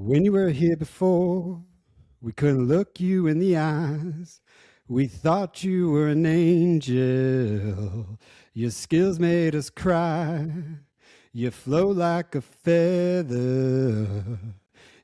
When you were here before, we couldn't look you in the eyes. We thought you were an angel. Your skills made us cry. You flow like a feather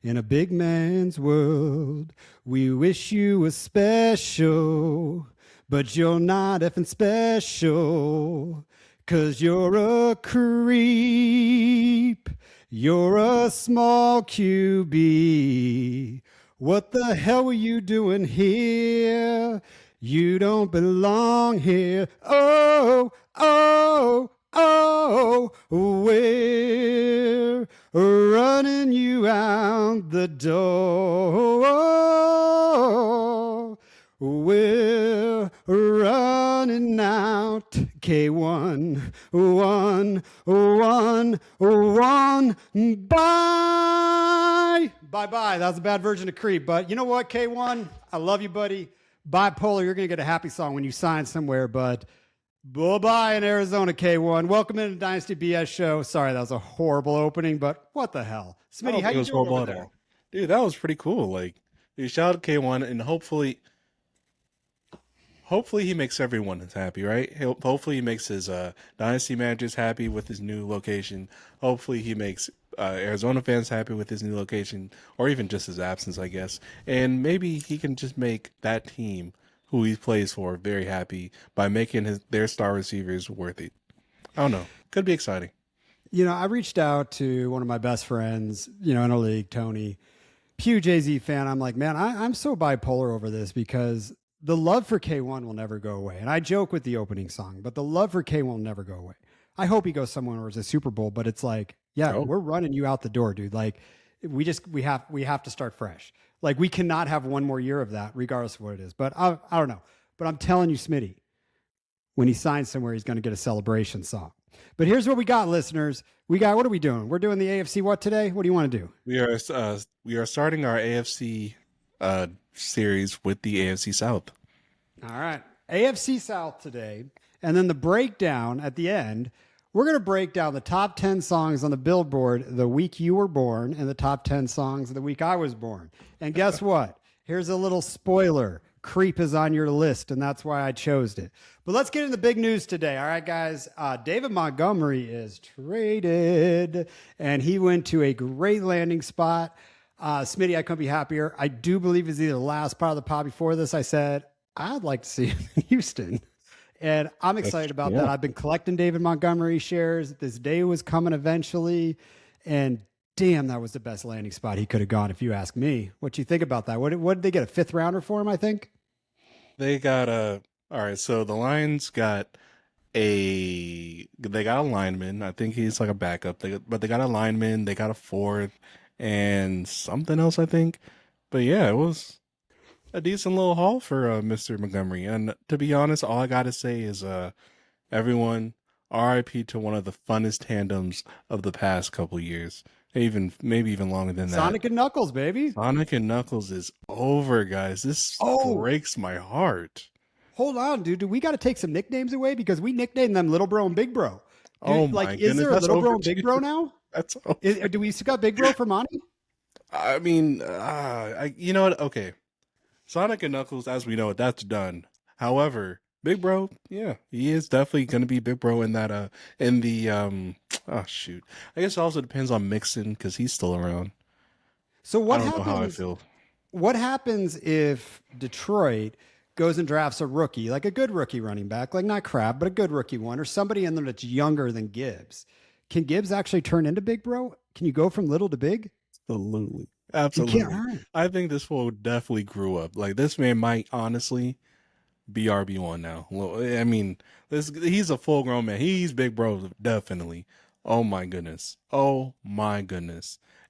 in a big man's world. We wish you were special, but you're not effing special. 'Cause you're a creep. You're a small QB. What the hell were you doing here? You don't belong here. Oh, oh, oh, we're running you out the door. We're running out. K1, one, one, one. Bye. Bye. That was a bad version of Creep. But you know what, K1? I love you, buddy. Bipolar, you're going to get a happy song when you sign somewhere. But bye-bye in Arizona, K1. Welcome into the Dynasty BS show. Sorry, that was a horrible opening, but what the hell? Smitty, how you doing over there? Dude, that was pretty cool. Like, you shout out K1, and hopefully he makes everyone happy, right? Hopefully he makes his Dynasty managers happy with his new location. Hopefully he makes Arizona fans happy with his new location, or even just his absence, I guess. And maybe he can just make that team who he plays for very happy by making their star receivers worth it. I don't know. Could be exciting. You know, I reached out to one of my best friends, in a league, Tony, huge AZ fan. I'm like, man, I'm so bipolar over this because the love for K1 will never go away. And I joke with the opening song, but the love for K1 will never go away. I hope he goes somewhere where it's a Super Bowl, but it's like, we're running you out the door, dude. Like we have to start fresh. Like we cannot have one more year of that, regardless of what it is. But I don't know. But I'm telling you, Smitty, when he signs somewhere, he's going to get a celebration song. But here's what we got, listeners. What are we doing? We're doing the AFC what today? What do you want to do? We are starting our AFC series with the AFC South. All right. AFC South today. And then the breakdown at the end, we're going to break down the top 10 songs on the Billboard the week you were born and the top 10 songs the week I was born. And guess what? Here's a little spoiler. Creep is on your list, and that's why I chose it. But let's get into the big news today. All right, guys. David Montgomery is traded, and he went to a great landing spot. Smitty, I couldn't be happier. I do believe it's either the last part of the pod before this. I said, I'd like to see him in Houston. And I'm excited about that. I've been collecting David Montgomery shares. This day was coming eventually. And damn, that was the best landing spot he could have gone, if you ask me. What you think about that? What did they get? A fifth rounder for him, I think? They got all right, so the Lions got a lineman. I think he's like a backup. But they got a lineman, they got a fourth, and something else, I think. But yeah, it was a decent little haul for Mr. Montgomery. And to be honest, all I gotta say is everyone, RIP to one of the funnest tandems of the past couple years. Maybe even longer than that. Sonic and Knuckles, baby. Sonic and Knuckles is over, guys. This breaks my heart. Hold on, dude. We got to take some nicknames away because we nicknamed them Little Bro and Big Bro. Dude, my goodness, is there a Little Bro and Big Bro now? That's do we still got Big Bro for Monty? I mean, you know what? Okay, Sonic and Knuckles, as we know it, that's done. However, Big Bro, yeah, he is definitely going to be Big Bro in that. Oh shoot, I guess it also depends on Mixon because he's still around. So what I don't happens? know how I feel. What happens if Detroit goes and drafts a rookie, like a good rookie running back, like not Crab, but a good rookie one, or somebody in there that's younger than Gibbs? Can Gibbs actually turn into Big Bro? Can you go from little to big? Absolutely. I think this fool definitely grew up. Like this man might honestly be RB1 now. Well, I mean, he's a full grown man. He's Big Bro, definitely. Oh my goodness.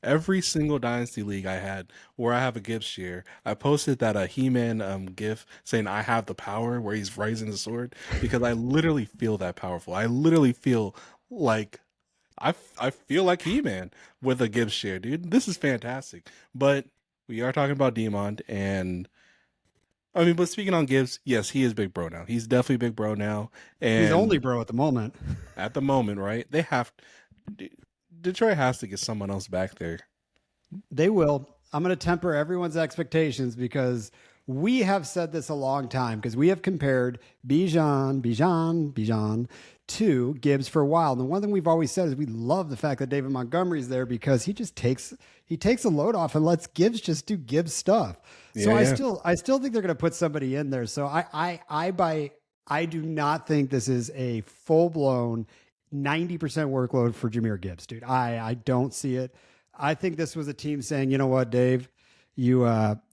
Every single Dynasty league I had where I have a Gibbs share, I posted that He-Man gif saying I have the power where he's raising the sword because I literally feel that powerful. I literally feel like I feel like He-Man with a Gibbs share, dude. This is fantastic. But we are talking about Demond, and I mean, but speaking on Gibbs, yes, he is Big Bro now. He's definitely Big Bro now. And he's only bro at the moment. At the moment, right? Detroit has to get someone else back there. They will. I'm going to temper everyone's expectations because we have said this a long time because we have compared Bijan to Gibbs for a while. And the one thing we've always said is we love the fact that David Montgomery's there because he takes a load off and lets Gibbs just do Gibbs stuff. So Yeah, yeah. I still think they're going to put somebody in there. So I do not think this is a full blown 90% workload for Jahmyr Gibbs, dude. I don't see it. I think this was a team saying, you know what, Dave, you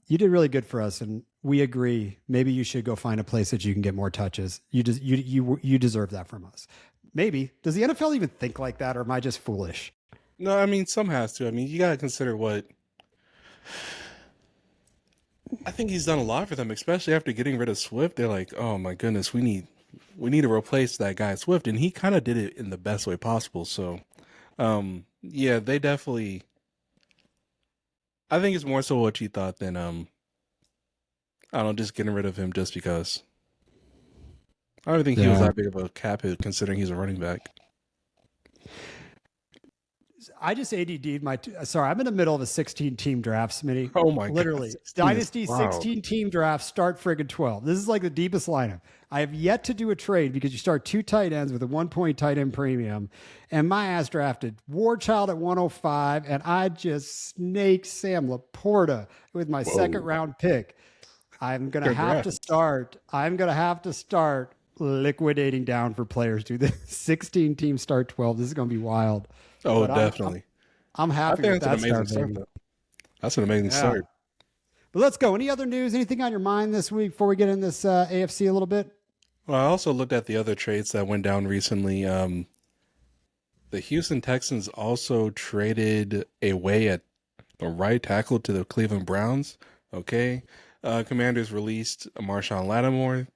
did really good for us, and we agree. Maybe you should go find a place that you can get more touches. You deserve that from us. Maybe. Does the NFL even think like that, or am I just foolish? No, I mean some has to. I mean you gotta consider what I think he's done a lot for them, especially after getting rid of Swift. They're like, oh my goodness, we need to replace that guy Swift, and he kind of did it in the best way possible. So, yeah, they definitely. I think it's more so what you thought than I don't know, just getting rid of him just because. I don't think he was Yeah. that big of a cap hit considering he's a running back. I just ADD'd sorry, I'm in the middle of a 16 team draft, Smitty. Oh my god, Literally. 16 is Dynasty wow. 16 team draft, start friggin' 12. This is like the deepest lineup. I have yet to do a trade because you start two tight ends with a 1 point tight end premium. And my ass drafted Warchild at 105, and I just snaked Sam Laporta with my second Whoa. round pick. Congrats. I'm gonna have to start liquidating down for players, dude. The 16 team start 12. This is gonna be wild. Oh, But I'm definitely. I'm I happy think with that's an that amazing start, start, baby. though. That's an amazing Yeah. start. But let's go. Any other news? Anything on your mind this week before we get in this AFC a little bit? Well, I also looked at the other trades that went down recently. The Houston Texans also traded away at the right tackle to the Cleveland Browns. Okay. Commanders released Marshawn Lattimore.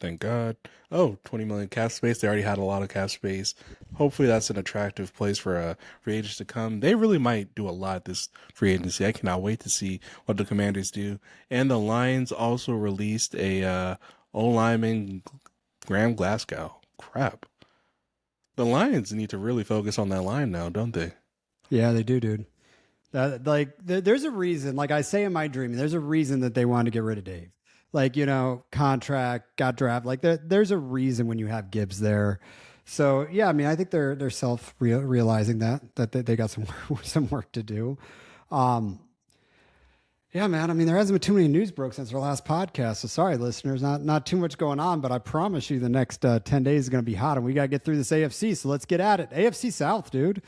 Thank God. Oh, 20 million cap space. They already had a lot of cap space. Hopefully that's an attractive place for free agents to come. They really might do a lot this free agency. I cannot wait to see what the Commanders do. And the Lions also released a O lineman, Graham Glasgow. Crap. The Lions need to really focus on that line now, don't they? Yeah, they do, dude. There's a reason. Like I say in my dream, there's a reason that they wanted to get rid of Dave. Like contract got drafted. Like there's a reason when you have Gibbs there. So yeah, I mean, I think they're self realizing that they got some some work to do. Um, Yeah, man. I mean, there hasn't been too many news broke since our last podcast. So sorry, listeners, not too much going on. But I promise you, the next 10 days is going to be hot, and we got to get through this AFC. So let's get at it. AFC South, dude.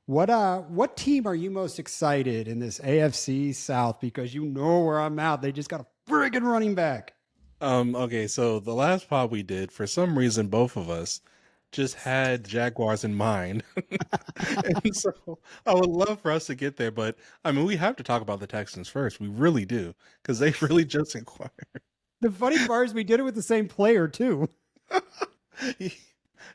What team are you most excited in this AFC South? Because you know where I'm at. They just got a friggin' running back. Okay, so the last pod we did, for some reason, both of us just had Jaguars in mind. And so I would love for us to get there, but I mean, we have to talk about the Texans first. We really do, because they really just inquired. The funny part is we did it with the same player too.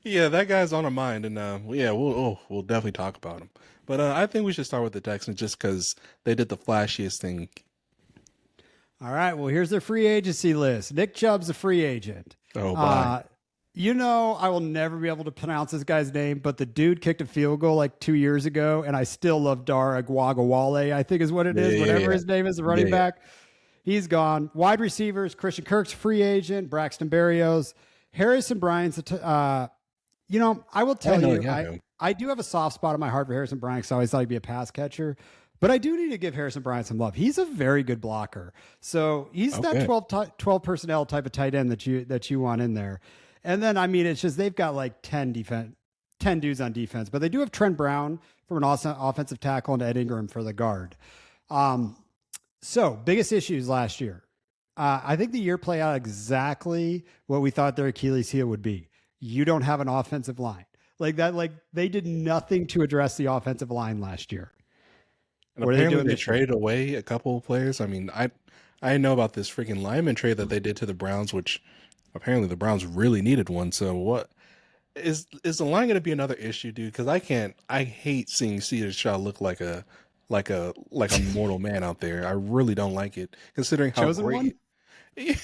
Yeah, that guy's on our mind, and yeah, we'll definitely talk about him. But I think we should start with the Texans just because they did the flashiest thing. All right. Well, here's their free agency list. Nick Chubb's a free agent. Oh, bye. I will never be able to pronounce this guy's name, but the dude kicked a field goal like 2 years ago, and I still love Dar Aguaguawale, I think is what it is. Yeah, Whatever yeah, his name is, the running yeah. back. He's gone. Wide receivers, Christian Kirk's free agent, Braxton Berrios, Harrison Bryant's. I will tell know, you, yeah, man. I do have a soft spot in my heart for Harrison Bryant because I always thought he'd be a pass catcher. But I do need to give Harrison Bryant some love. He's a very good blocker. So he's that Okay. 12 personnel type of tight end that you want in there. And then, I mean, it's just they've got like 10 dudes on defense, but they do have Trent Brown from an awesome offensive tackle and Ed Ingram for the guard. So biggest issues last year. I think the year played out exactly what we thought their Achilles heel would be. You don't have an offensive line like that. Like they did nothing to address the offensive line last year. And What are they apparently doing they this year? traded away a couple of players. I mean, I didn't know about this freaking lineman trade that they did to the Browns, which apparently the Browns really needed one. So what is the line going to be another issue, dude? Because I hate seeing Cedar Shaw look like a mortal man out there. I really don't like it, considering how Chosen one? great.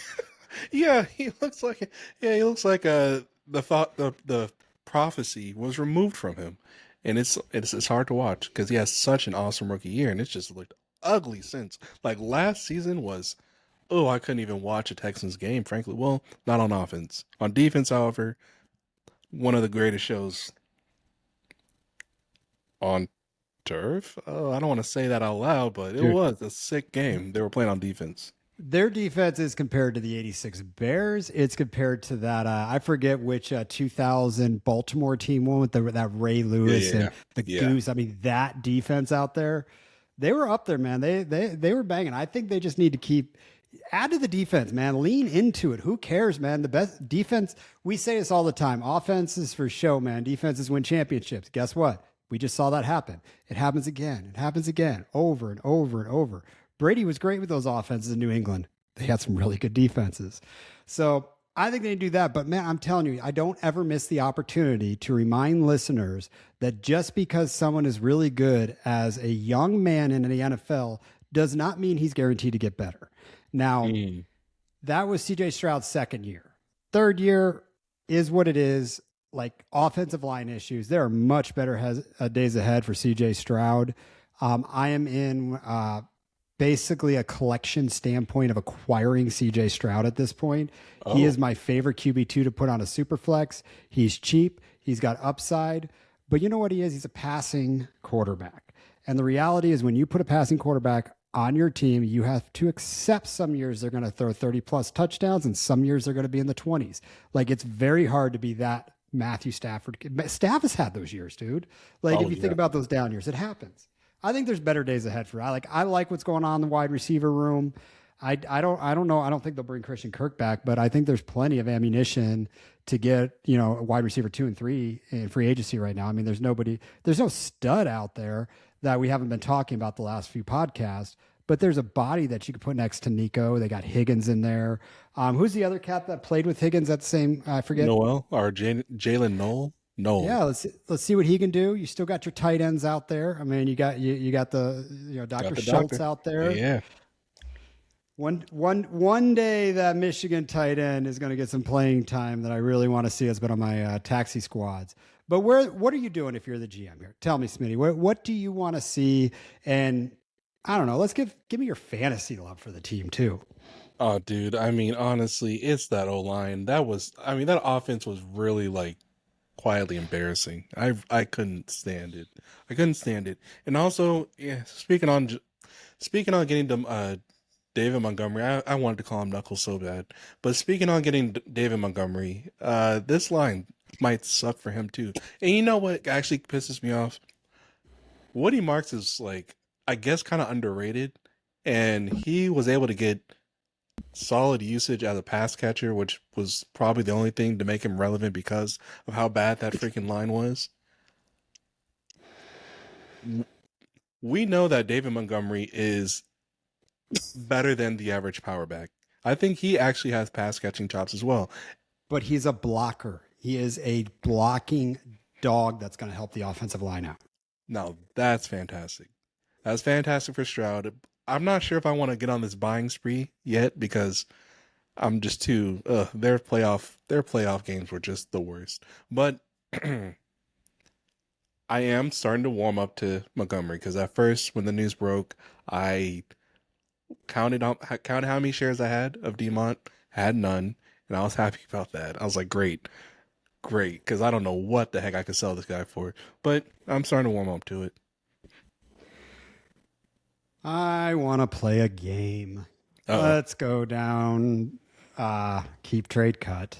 Yeah, he looks like the thought the prophecy was removed from him, and it's hard to watch because he has such an awesome rookie year, and it's just looked ugly since. Like last season was, oh, I couldn't even watch a Texans game, frankly. Well, not on offense. On defense, however, one of the greatest shows on turf. Oh, I don't want to say that out loud, but it Dude, was a sick game. They were playing on defense. their defense is compared to the 86 Bears. It's compared to that, I forget which 2000 Baltimore team one with that Ray Yeah, Lewis yeah, and the yeah. Goose. I mean, that defense out there, they were up there, man. They were banging. I think they just need to add to the defense, man. Lean into it. Who cares, man? The best defense, we say this all the time. Offense is for show, man. Defenses win championships. Guess what? We just saw that happen. It happens again. It happens again, over and over and over. Brady was great with those offenses in New England. They had some really good defenses. So I think they do that. But man, I'm telling you, I don't ever miss the opportunity to remind listeners that just because someone is really good as a young man in the NFL does not mean he's guaranteed to get better. Now, Mm. that was CJ Stroud's second year. Third year is what it is. Like offensive line issues, there are much better days ahead for CJ Stroud. I am in basically a collection standpoint of acquiring CJ Stroud at this point. He Oh, is my favorite QB2 to put on a super flex. He's cheap, he's got upside, but you know what he is? He's a passing quarterback. And the reality is, when you put a passing quarterback on your team, you have to accept some years they're going to throw 30 plus touchdowns and some years they're going to be in the 20s. Like, it's very hard to be that Matthew Stafford. Staff has had those years, dude. Like, if oh you think yeah. about those down years, it happens. I think there's better days ahead for. I like what's going on in the wide receiver room. I don't know. I don't think they'll bring Christian Kirk back, but I think there's plenty of ammunition to get, a wide receiver 2 and 3 in free agency right now. I mean, there's no stud out there that we haven't been talking about the last few podcasts, but there's a body that you could put next to Nico. They got Higgins in there. Who's the other cat that played with Higgins at the same? I forget. Noel or Jalen Noel? Yeah, Noel. let's see what he can do. You still got your tight ends out there. I mean, you got the Got Dr. the Schultz doctor. out there. Yeah. One day that Michigan tight end is going to get some playing time that I really want to see. Has been on my taxi squads. But what are you doing if you're the GM here? Tell me, Smitty. What do you want to see? And I don't know. Let's give me your fantasy love for the team too. Oh, dude. I mean, honestly, it's that O line. That offense was really like quietly embarrassing. I couldn't stand it. I couldn't stand it. And also, yeah, speaking on getting them David Montgomery, I wanted to call him Knuckles so bad. But speaking on getting David Montgomery, this line might suck for him too. And you know what actually pisses me off? Woody Marks is like, I guess, kind of underrated, and he was able to get solid usage as a pass catcher, which was probably the only thing to make him relevant because of how bad that freaking line was. We know that David Montgomery is better than the average power back. I think he actually has pass catching chops as well. But he's a blocker. He is a blocking dog that's going to help the offensive line out. Now that's fantastic. That's fantastic for Stroud. I'm not sure if I want to get on this buying spree yet because I'm just too. Their playoff games were just the worst. But I am starting to warm up to Montgomery because at first, when the news broke, I counted how many shares I had of Demont. Had none, and I was happy about that. I was like, great, great, because I don't know what the heck I could sell this guy for. But I'm starting to warm up to it. I want to play a game. Uh Let's go down. Keep trade cut.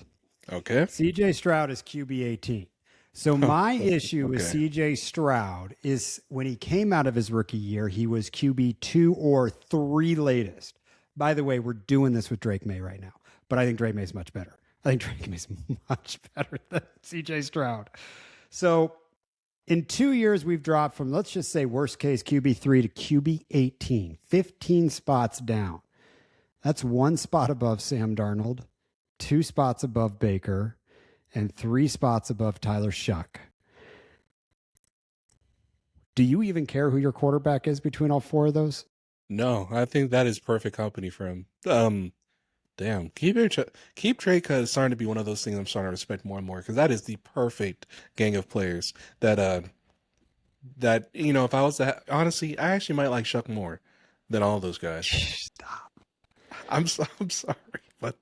Okay. CJ Stroud is QB 18. So my issue with Okay. CJ Stroud is when he came out of his rookie year, he was QB 2 or 3 latest. By the way, we're doing this with Drake May right now, but I think Drake May's much better. I think Drake May's much better than CJ Stroud. So in 2 years, we've dropped from, let's just say, worst case QB3 to QB 18, 15 spots down. That's 1 spot above Sam Darnold, 2 spots above Baker, and 3 spots above Tyler Shuck. Do you even care who your quarterback is between all 4 of those? No, I think that is perfect company for him. Damn, keep trade cut is starting to be one of those things I'm starting to respect more and more because that is the perfect gang of players that that if I was to honestly, I actually might like Shuck more than all those guys. Stop. I'm sorry, but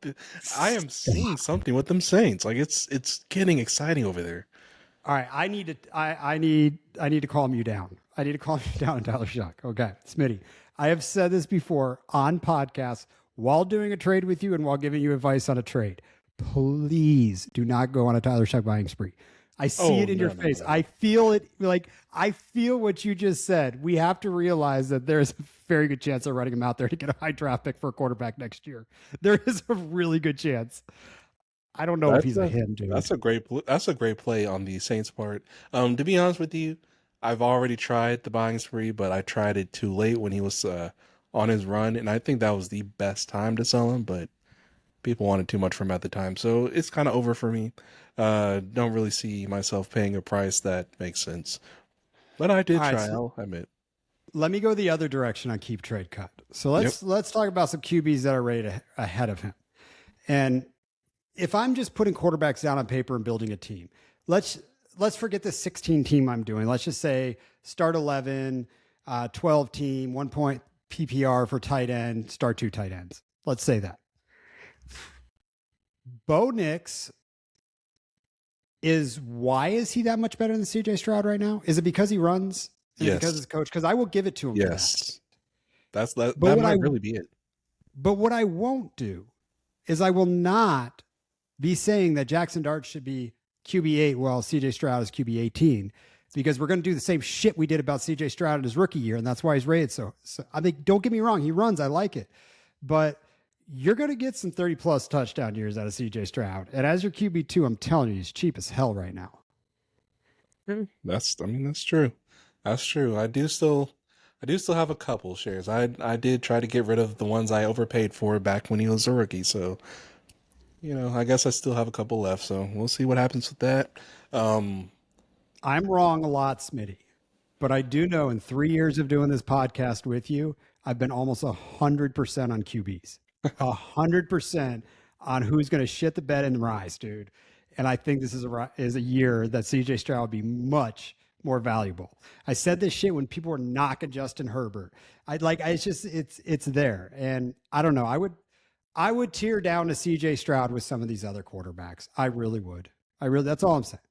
I am seeing something with them Saints. Like it's getting exciting over there. All right, I need to calm you down. I need to calm you down, Tyler Shuck. Okay, Smitty. I have said this before on podcasts while doing a trade with you and while giving you advice on a trade. Please do not go on a Tyler Shuck buying spree. I see Oh it in your no no face. no I no. feel it. Like I feel what you just said. We have to realize that there's a very good chance of running him out there to get a high draft pick for a quarterback next year. There is a really good chance. I don't know if That's he's a a him, dude. that's a great play on the Saints part. To be honest with you, I've already tried the buying spree, but I tried it too late when he was on his run, and I think that was the best time to sell him. But people wanted too much from him at the time, so it's kind of over for me. Don't really see myself paying a price that makes sense, but I All did right, try. so I'll admit. let me go the other direction on keep trade cut. So Yep. let's talk about some QBs that are rated ahead of him. And if I'm just putting quarterbacks down on paper and building a team, let's let's forget the 16 team I'm doing. Let's just say start 11, 12 team, 1 point PPR for tight end, start two tight ends. Let's say that. Bo Nix why is he that much better than CJ Stroud right now? Is it because he runs? Is it because Yes. his coach? Because I will give it to him for that. Yes. That. But That what I might really be it. but what I won't do is I will not be saying that Jackson Dart should be QB8 while CJ Stroud is QB18 because we're going to do the same shit we did about CJ Stroud in his rookie year. And that's why he's rated so. I mean, don't get me wrong. He runs. I like it. But you're going to get some 30 plus touchdown years out of CJ Stroud. And as your QB2, I'm telling you, he's cheap as hell right now. I mean, that's true. That's true. I do still have a couple shares. I did try to get rid of the ones I overpaid for back when he was a rookie. So, I guess I still have a couple left. So we'll see what happens with that. Um, I'm wrong a lot, Smitty. But I do know in 3 years of doing this podcast with you, I've been almost 100% on QBs. 100% on who's going to shit the bed and rise, dude. And I think this is a year that CJ Stroud will be much more valuable. I said this shit when people were knocking Justin Herbert. It's there. And I don't know. I would tear down to CJ Stroud with some of these other quarterbacks. I really would. That's all I'm saying.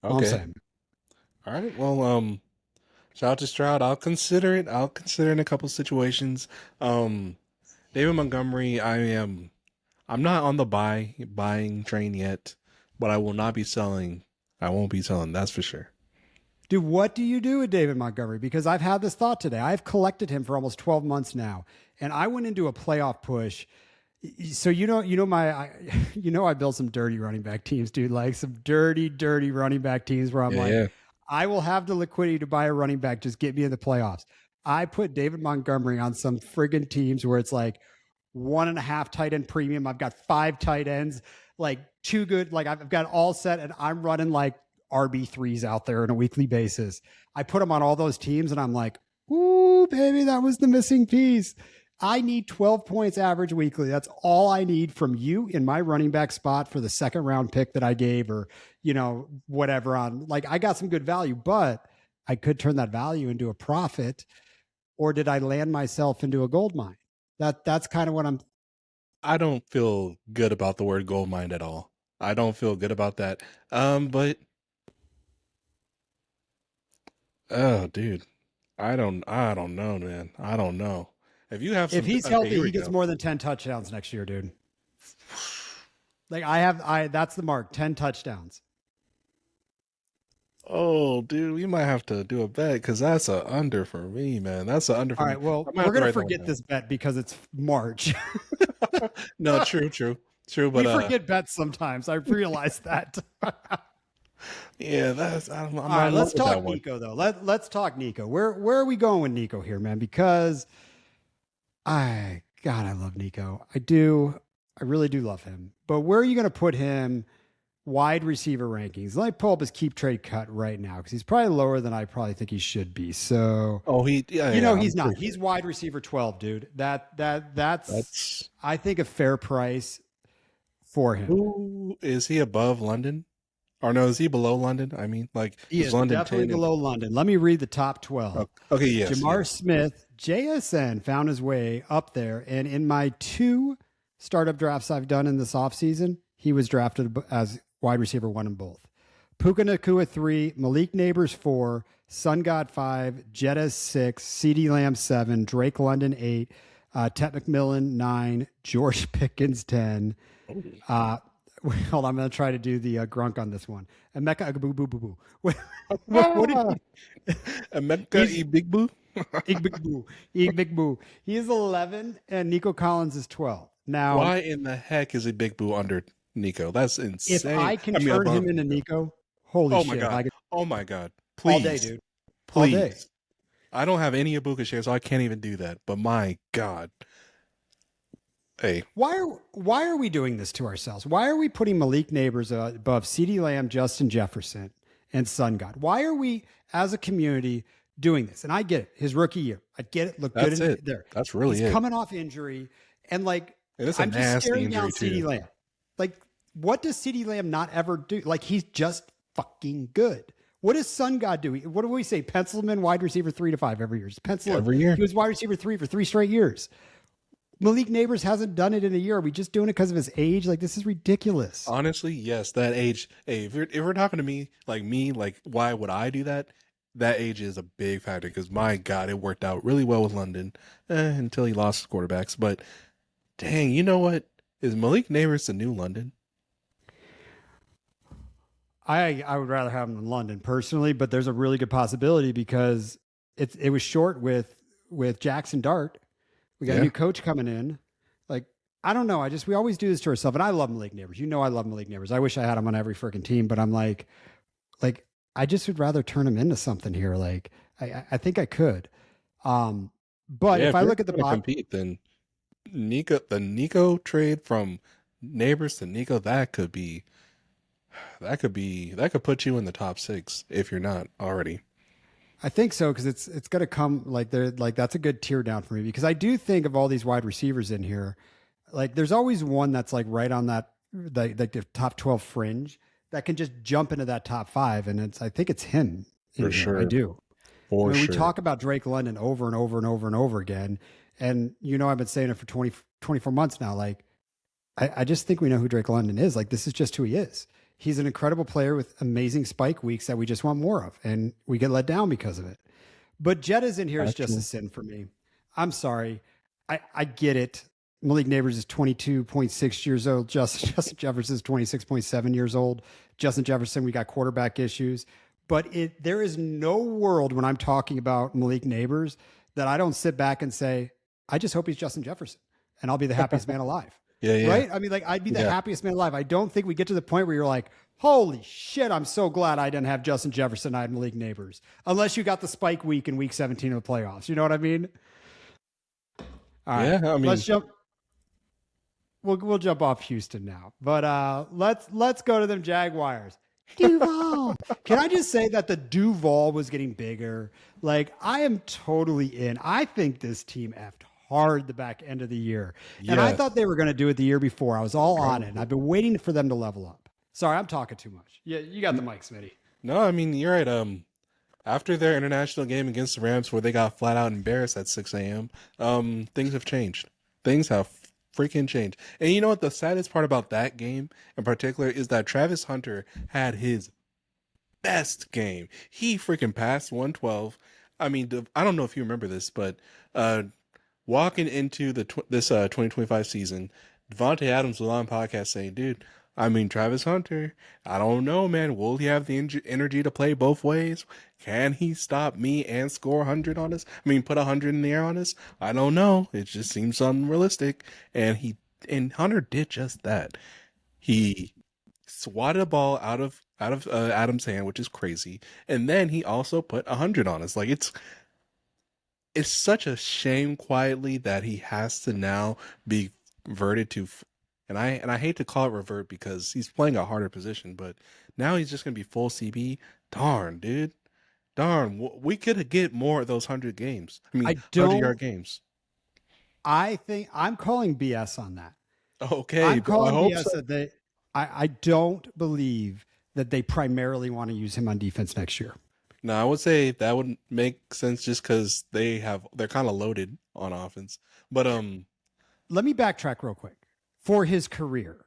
All I'm okay. saying. All right. Well, shout out to Stroud. I'll consider it. I'll consider it in a couple situations. Um, David Montgomery, I'm not on the buying train yet, but I will not be selling. I won't be selling, that's for sure. Dude, what do you do with David Montgomery? Because I've had this thought today. I've collected him for almost 12 months now, and I went into a playoff push. So I built some dirty running back teams, dude. Like some dirty running back teams where I'm Yeah, like, yeah. I will have the liquidity to buy a running back. Just get me in the playoffs. I put David Montgomery on some friggin' teams where it's like 1.5 tight end premium. I've got 5 tight ends, like two good. Like I've got all set, and I'm running like RB3s out there on a weekly basis. I put them on all those teams, and I'm like, ooh, baby, that was the missing piece. I need 12 points average weekly. That's all I need from you in my running back spot for the second round pick that I gave, or, whatever on. Like, I got some good value, but I could turn that value into a profit. Or did I land myself into a gold mine? That's kind of what I'm. I don't feel good about the word gold mine at all. I don't feel good about that. But oh, dude, I don't know, man. I don't know. If you have If some, he's okay, healthy, here we he gets go. more than 10 touchdowns next year, dude. Like that's the mark, 10 touchdowns. Oh, dude, we might have to do a bet because that's a under for me, man. That's a under for All me. right, well, I might we're have to gonna write that one forget down. this bet because it's March. No, true. We But forget bets sometimes. I realize that. yeah, I'm All not right, in love let's with that talk one. Nico though. Let's talk Nico. Where are we going with Nico here, man? Because I love Nico. I do. I really do love him. But where are you going to put him wide receiver rankings? Let me pull up his keep trade cut right now because he's probably lower than I probably think he should be. So Oh, yeah, I'm he's not. pretty He's sure. wide receiver 12, dude. That's That's I think a fair price for him. who is he above London? Or no, is he below London? I mean, like, He is is London definitely 10 and below London. Let me read the top 12. okay, yes, Jamar yes. Smith, JSN found his way up there. And in my 2 startup drafts I've done in this offseason, he was drafted as wide receiver 1 in both. Puka Nacua 3, Malik Neighbors 4, Sun God 5, Jettas 6, CD Lamb 7, Drake London 8, Tet McMillan 9, George Pickens 10. Hold on, I'm going to try to do the grunk on this one. Emeka Boo. What did he? Emeka He's E Big Boo. Big Boo. He is 11, and Nico Collins is 12. Now, Why in the heck is a Big Boo under Nico? That's if insane. I can I mean, turn above him into Nico. Nico, holy Oh my shit! If god. I could Oh my god. all day, Please, dude, all day. please. I don't have any Ibuka shares, so I can't even do that. But my god, hey, Why are we doing this to ourselves? Why are we putting Malik Neighbors above CeeDee Lamb, Justin Jefferson, and Sun God? Why are we, as a community, doing this? And I get it. His rookie year, I get it. Look good that's in it. there. That's really He's it. coming off injury, and like And it's a I'm just nasty staring down injury CeeDee too. Lamb. Like, what does CeeDee Lamb not ever do? Like, he's just fucking good. What does Sun God do? What do we say? Pencil him in wide receiver 3 to 5 every year. Just pencil him. Every year. He was wide receiver 3 for 3 straight years. Malik Neighbors hasn't done it in a year. Are we just doing it because of his age? Like, this is ridiculous. Honestly, yes, that age. Hey, if we're talking to me, like why would I do that? That age is a big factor because my God, it worked out really well with London until he lost his quarterbacks. But dang, you know what? Is Malik Neighbors the new London? I would rather have him in London personally, but there's a really good possibility because it was short with Jackson Dart. We got a new coach coming in. Like, I don't know. We always do this to ourselves. And I love Malik Neighbors. You know, I love Malik Neighbors. I wish I had him on every freaking team, but I'm like, I just would rather turn him into something here. Like, I think I could. But Yeah, if I you're look at the gonna bottom, compete, then the Nico trade from Neighbors to Nico, that could put you in the top 6 if you're not already. I think so because it's going to come like that's a good tier down for me because I do think of all these wide receivers in here, like there's always one that's like right on that like the top 12 fringe that can just jump into that top 5, and I think it's him. For I sure. do. For We sure. talk about Drake London over and over and over and over again, and I've been saying it for 24 months now. Like I just think we know who Drake London is. Like this is just who he is. He's an incredible player with amazing spike weeks that we just want more of, and we get let down because of it. But Jetta's in here is just a sin for me. I'm sorry. I get it. Malik Neighbors is 22.6 years old. Justin Jefferson is 26.7 years old. Justin Jefferson, we got quarterback issues. But there is no world when I'm talking about Malik Neighbors that I don't sit back and say, I just hope he's Justin Jefferson, and I'll be the happiest man alive. Yeah. Right? I mean, like, I'd be the happiest man alive. I don't think we get to the point where you're like, holy shit, I'm so glad I didn't have Justin Jefferson. I had Malik Neighbors. Unless you got the spike week in week 17 of the playoffs. You know what I mean? All right. Yeah, I mean, let's jump. We'll jump off Houston now. But let's go to them Jaguars. Duval. Can I just say that the Duval was getting bigger? Like, I am totally in. I think this team effed hard the back end of the year. And I thought they were going to do it the year before. I was all on it. And I've been waiting for them to level up. Sorry, I'm talking too much. Yeah, you got the mic, Smitty. no, I mean, you're right. After their international game against the Rams where they got flat out embarrassed at 6 a.m., things have changed. Things have freaking changed. And you know what the saddest part about that game in particular is that Travis Hunter had his best game. He freaking passed 112. I mean, I don't know if you remember this, but walking into this 2025 season, Devontae Adams was on podcast saying, dude, I mean, Travis Hunter, I don't know, man. Will he have the energy to play both ways? Can he stop me and score 100 on us? I mean, put 100 in the air on us? I don't know. It just seems unrealistic. And Hunter did just that. He swatted a ball out of Adams' hand, which is crazy. And then he also put 100 on us. Like, it's such a shame quietly that he has to now be reverted to, and I hate to call it revert because he's playing a harder position, but now he's just going to be full CB. Darn, dude. Darn, we could get more of those 100 games. I mean, 100-yard games. I think I'm calling BS on that. Okay, I'm calling I hope BS so. that I don't believe that they primarily want to use him on defense next year. No, I would say that would make sense just because they're kind of loaded on offense. But let me backtrack real quick. For his career,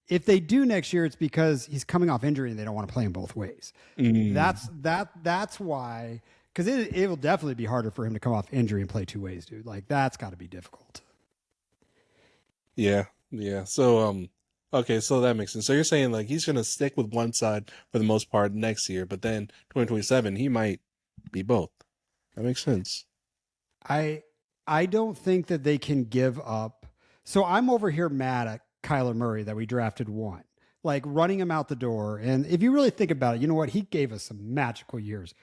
if they do next year, it's because he's coming off injury and they don't want to play him both ways. That's why, because it will definitely be harder for him to come off injury and play two ways, dude. Like that's got to be difficult. Yeah. So okay, so that makes sense. So you're saying like he's gonna stick with one side for the most part next year, but then 2027 he might be both. That makes sense. I don't think that they can give up. So I'm over here mad at Kyler Murray that we drafted one, like running him out the door. And if you really think about it, you know what? He gave us some magical years.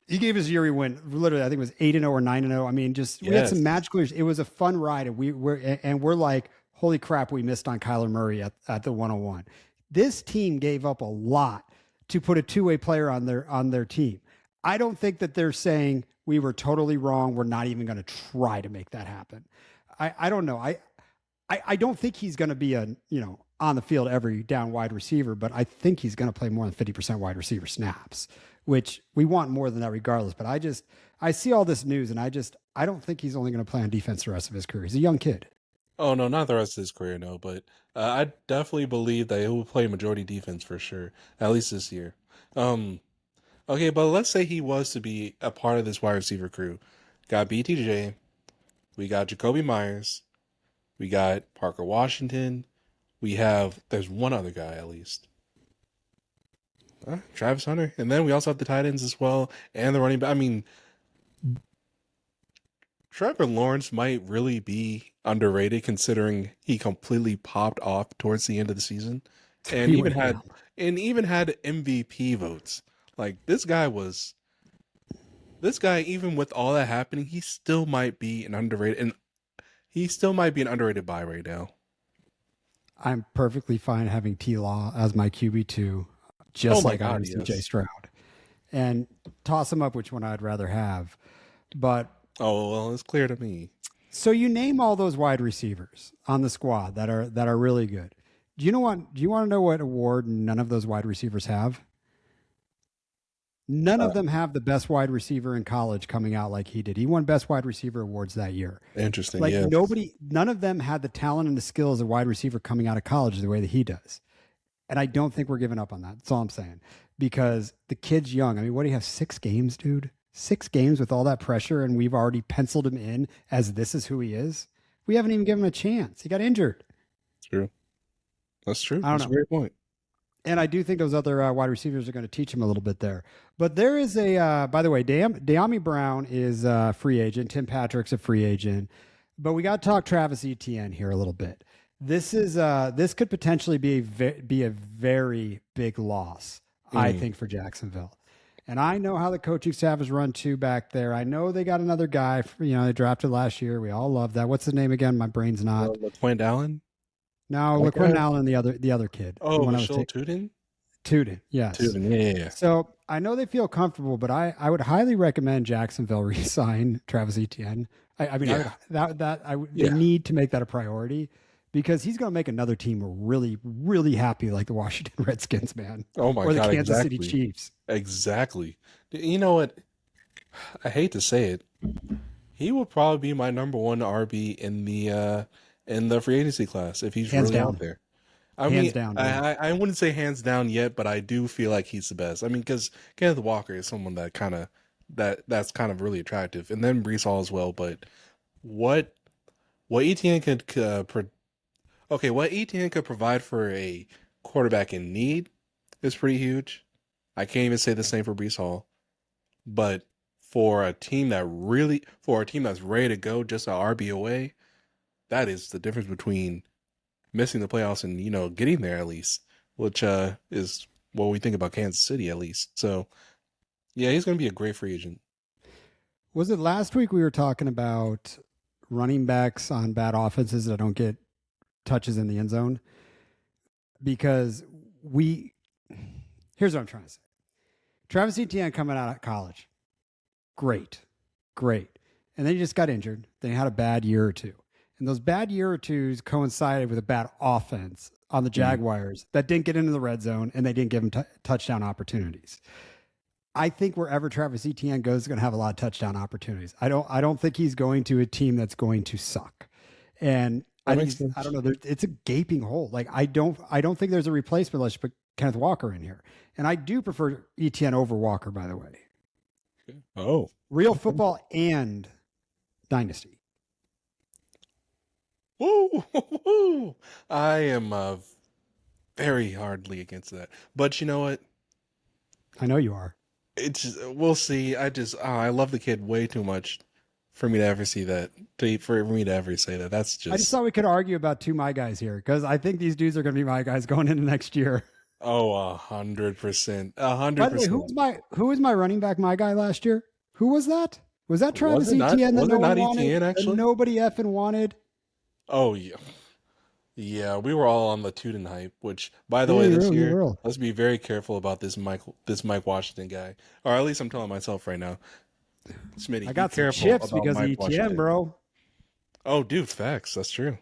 He gave us a year he went literally, I think it was 8-0 or 9-0. I mean, we had some magical years. It was a fun ride, and we're like, holy crap, we missed on Kyler Murray at the 101. This team gave up a lot to put a two-way player on their team. I don't think that they're saying we were totally wrong. We're not even going to try to make that happen. I don't know. I don't think he's going to be on the field every down wide receiver, but I think he's going to play more than 50% wide receiver snaps, which we want more than that regardless. But I see all this news and I don't think he's only going to play on defense the rest of his career. He's a young kid. Oh no, not the rest of his career, no. But I definitely believe that he will play majority defense for sure, at least this year. Okay, but let's say he was to be a part of this wide receiver crew. Got BTJ, we got Jacoby Myers, we got Parker Washington, there's one other guy at least. Travis Hunter. And then we also have the tight ends as well, and the running back. I mean, Trevor Lawrence might really be underrated considering he completely popped off towards the end of the season and even had MVP votes. Like this guy, even with all that happening, he still might be an underrated buy right now. I'm perfectly fine having T-Law as my QB2, just like I am CJ Stroud. And toss him up which one I'd rather have. But well, it's clear to me. So you name all those wide receivers on the squad that are really good. Do you want to know what award none of those wide receivers have? None of them have the best wide receiver in college coming out like he did. He won best wide receiver awards that year. Interesting. Like yes. None of them had the talent and the skill as a wide receiver coming out of college the way that he does. And I don't think we're giving up on that. That's all I'm saying. Because the kid's young. I mean, what do you have? 6 games, dude? 6 games with all that pressure, and we've already penciled him in as this is who he is. We haven't even given him a chance. He got injured. True. That's true. That's a great point. And I do think those other wide receivers are going to teach him a little bit there. But there is by the way, De'Ami Brown is a free agent. Tim Patrick's a free agent. But we got to talk Travis Etienne here a little bit. This could potentially be a very big loss, I think, for Jacksonville. And I know how the coaching staff is run too back there. I know they got another guy, they drafted last year. We all love that. What's his name again? My brain's not. LaQuint Allen? No, LaQuint Allen and the other kid. Oh, Michelle Tuden? Tuden, yes. Tuden, yeah. So I know they feel comfortable, but I would highly recommend Jacksonville re-sign Travis Etienne. They need to make that a priority because he's going to make another team really, really happy, like the Washington Redskins, man. Oh my God! Or the Kansas City Chiefs. Exactly. You know what? I hate to say it. He would probably be my number 1 RB in the free agency class if he's hands really down. out there. I wouldn't say hands down yet, but I do feel like he's the best. I mean, because Kenneth Walker is someone that's kind of really attractive, and then Breece Hall as well. But what Etienne what Etienne could provide for a quarterback in need is pretty huge. I can't even say the same for Breece Hall, but for a team that's ready to go, just an RB away, that is the difference between missing the playoffs and getting there at least, which is what we think about Kansas City at least. So yeah, he's going to be a great free agent. Was it last week we were talking about running backs on bad offenses that don't get touches in the end zone? Because here's what I'm trying to say. Travis Etienne coming out of college, great. And then he just got injured. Then he had a bad year or two. And those bad year or twos coincided with a bad offense on the Jaguars that didn't get into the red zone and they didn't give him touchdown opportunities. I think wherever Travis Etienne goes is going to have a lot of touchdown opportunities. I don't think he's going to a team that's going to suck. And I don't know. It's a gaping hole. Like I don't think there's a replacement unless you put Kenneth Walker in here. And I do prefer Etienne over Walker, by the way. Oh, Real football and Dynasty. Woo! I am very hardly against that. But you know what? I know you are. We'll see. I love the kid way too much for me to ever see that. For me to ever say that. That's just. I just thought we could argue about two my guys here because I think these dudes are going to be my guys going into next year. Oh, 100%. 100%. By the way, who was my running back, my guy last year? Who was that? Was that Travis Etienne that no one wanted? Actually? That nobody effing wanted? Oh, yeah. Yeah, we were all on the Tuden hype, which, by the way, this year, let's be very careful about this Mike Washington guy. Or at least I'm telling myself right now. Smitty, I got some chips because of Etienne, bro. Oh, dude, facts. That's true.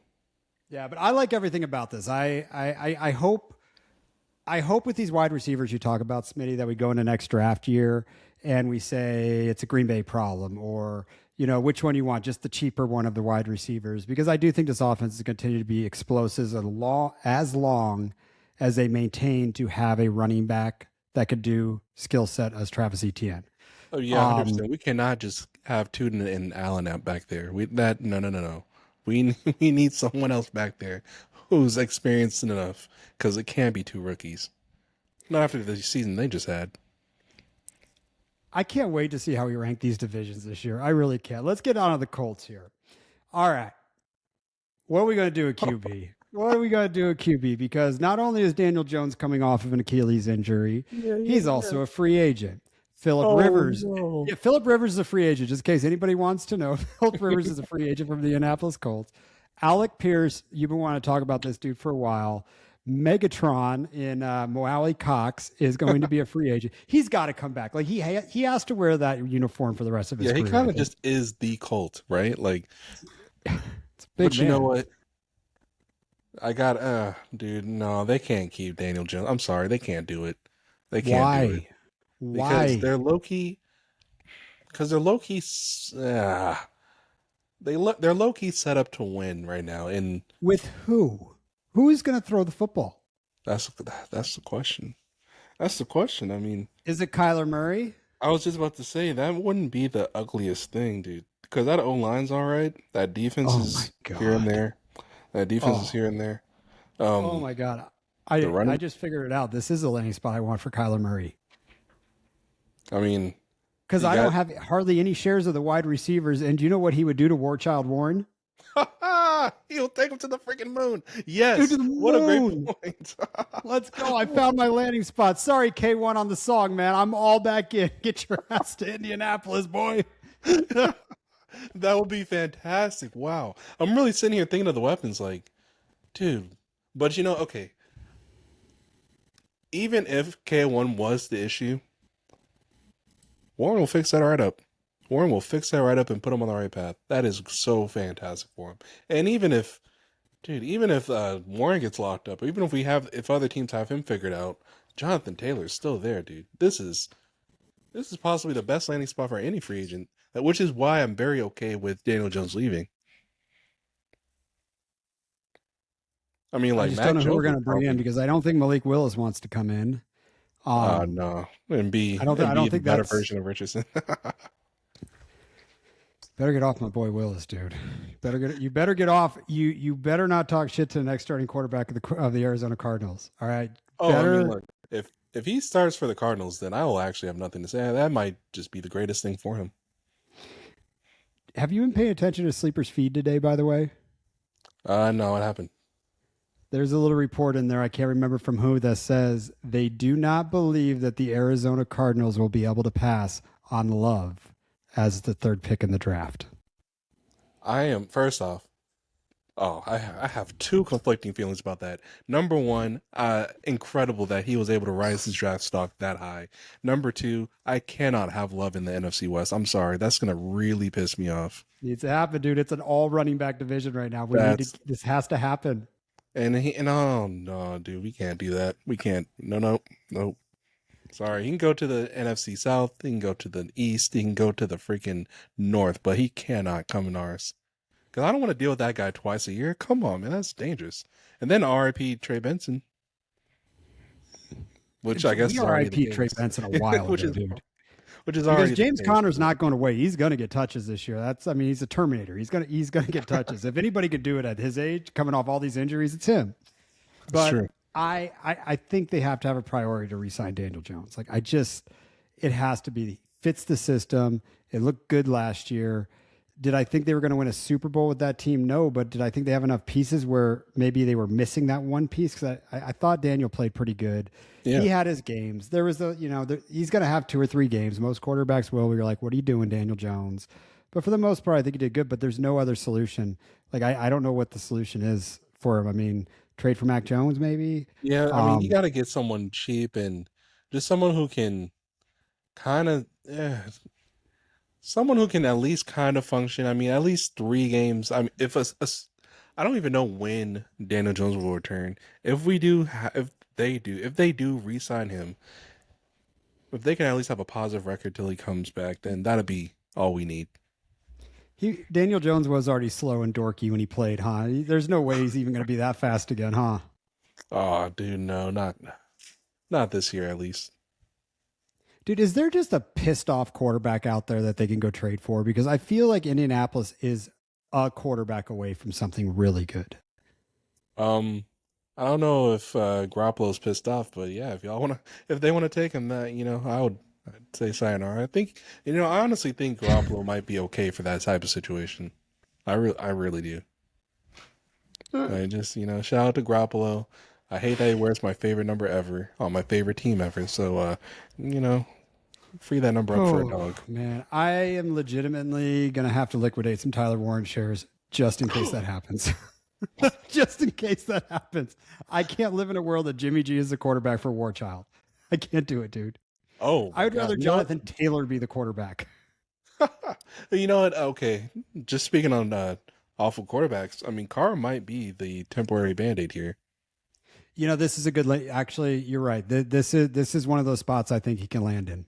Yeah, but I like everything about this. I hope with these wide receivers you talk about, Smitty, that we go into next draft year and we say it's a Green Bay problem or, you know, which one you want, just the cheaper one of the wide receivers, because I do think this offense is going to continue to be explosive as long as they maintain to have a running back that could do skill set as Travis Etienne. Oh, yeah, 100%. We cannot just have Tuden and Allen out back there. No. We need someone else back there who's experienced enough because it can't be two rookies. Not after the season they just had. I can't wait to see how we rank these divisions this year. I really can't. Let's get on to the Colts here. All right. What are we going to do at QB? What are we going to do at QB? Because not only is Daniel Jones coming off of an Achilles injury, he's also a free agent. Phillip Rivers. No. Yeah, Phillip Rivers is a free agent, just in case anybody wants to know. Phillip Rivers is a free agent from the Indianapolis Colts. Alec Pierce, you've been wanting to talk about this dude for a while. Megatron in Moali Cox is going to be a free agent. He's got to come back. Like he has to wear that uniform for the rest of his career. Yeah, he kind of just is the Colt, right? Like, it's big, but you know what? I got dude. No, they can't keep Daniel Jones. I'm sorry, they can't do it. They can't do it. Why? Because they're low key. Because they're low key. They're low key set up to win right now. And with who? Who is going to throw the football? That's the question. That's the question. I mean, is it Kyler Murray? I was just about to say that wouldn't be the ugliest thing, dude. Because that O-line's all right. That defense is here and there. That defense is here and there. Oh my God! I just figured it out. This is the landing spot I want for Kyler Murray. I mean, because I don't have hardly any shares of the wide receivers, and do you know what he would do to Warchild Warren? He'll take him to the freaking moon. Yes. To the moon. What a great point. Let's go. I found my landing spot. Sorry, K1 on the song, man. I'm all back in. Get your ass to Indianapolis, boy. That would be fantastic. Wow. I'm really sitting here thinking of the weapons like, dude. But you know, okay. Even if K1 was the issue, Warren will fix that right up. Warren will fix that right up and put him on the right path. That is so fantastic for him. And even if Warren gets locked up, even if other teams have him figured out, Jonathan Taylor is still there, dude. This is possibly the best landing spot for any free agent, which is why I'm very okay with Daniel Jones leaving. I mean, like, I just don't know who we're going to bring in because I don't think Malik Willis wants to come in. No, and I don't think that's a better version of Richardson. Better get off my boy Willis, dude. You better get off. You better not talk shit to the next starting quarterback of the Arizona Cardinals. All right. Oh, I mean, look, if he starts for the Cardinals, then I will actually have nothing to say. That might just be the greatest thing for him. Have you been paying attention to Sleeper's feed today, by the way? No, what happened? There's a little report in there, I can't remember from who, that says they do not believe that the Arizona Cardinals will be able to pass on Love as the third pick in the draft. First off, Oh, I have two conflicting feelings about that. Number one, incredible that he was able to rise his draft stock that high. Number two, I cannot have love in the NFC West. I'm sorry, that's gonna really piss me off. Needs to happen, dude. It's an all running back division right now. We need to. That's This has to happen. and oh no, dude, we can't do that. We can't. No, no, no. Sorry, he can go to the NFC South. He can go to the East. He can go to the freaking North, but he cannot come in ours. Because I don't want to deal with that guy twice a year. Come on, man, that's dangerous. And then RIP Trey Benson, which I guess We is already the RIP Trey case. Benson a while which ago, is dude. which is Because already James the case. Conner's not going away. He's going to get touches this year. I mean, he's a Terminator. He's gonna get touches. If anybody could do it at his age, coming off all these injuries, it's him. That's But true. I think they have to have a priority to re-sign Daniel Jones. Like it has to be fits the system. It looked good last year. Did I think they were going to win a Super Bowl with that team? No, but did I think they have enough pieces where maybe they were missing that one piece? Because I thought Daniel played pretty good. Yeah. He had his games. There was he's going to have 2 or 3 games. Most quarterbacks will. You're like, what are you doing, Daniel Jones? But for the most part, I think he did good. But there's no other solution. Like I don't know what the solution is for him. I mean, trade for Mac Jones, maybe. Yeah, I mean, you got to get someone cheap and just someone who can kind of, someone who can at least kind of function. I mean, at least 3 games. I mean, I don't even know when Daniel Jones will return. If we do, if they do re-sign him, if they can at least have a positive record till he comes back, then that'd be all we need. Daniel Jones was already slow and dorky when he played, huh? There's no way he's even going to be that fast again, huh? Oh, dude, no, not this year at least. Dude, is there just a pissed off quarterback out there that they can go trade for? Because I feel like Indianapolis is a quarterback away from something really good. I don't know if Garoppolo's pissed off, but yeah, if they want to take him, that I'd say sayonara. I think I honestly think Garoppolo might be okay for that type of situation. I really do. I just shout out to Garoppolo. I hate that he wears my favorite number ever on my favorite team ever. So free that number up for a dog. Man, I am legitimately gonna have to liquidate some Tyler Warren shares just in case that happens. Just in case that happens. I can't live in a world that Jimmy G is the quarterback for War Child. I can't do it, dude. Oh, I would rather Jonathan Taylor be the quarterback. You know what? Okay, just speaking on awful quarterbacks. I mean, Carr might be the temporary Band-Aid here. This is a good. Actually, you're right. This is one of those spots I think he can land in.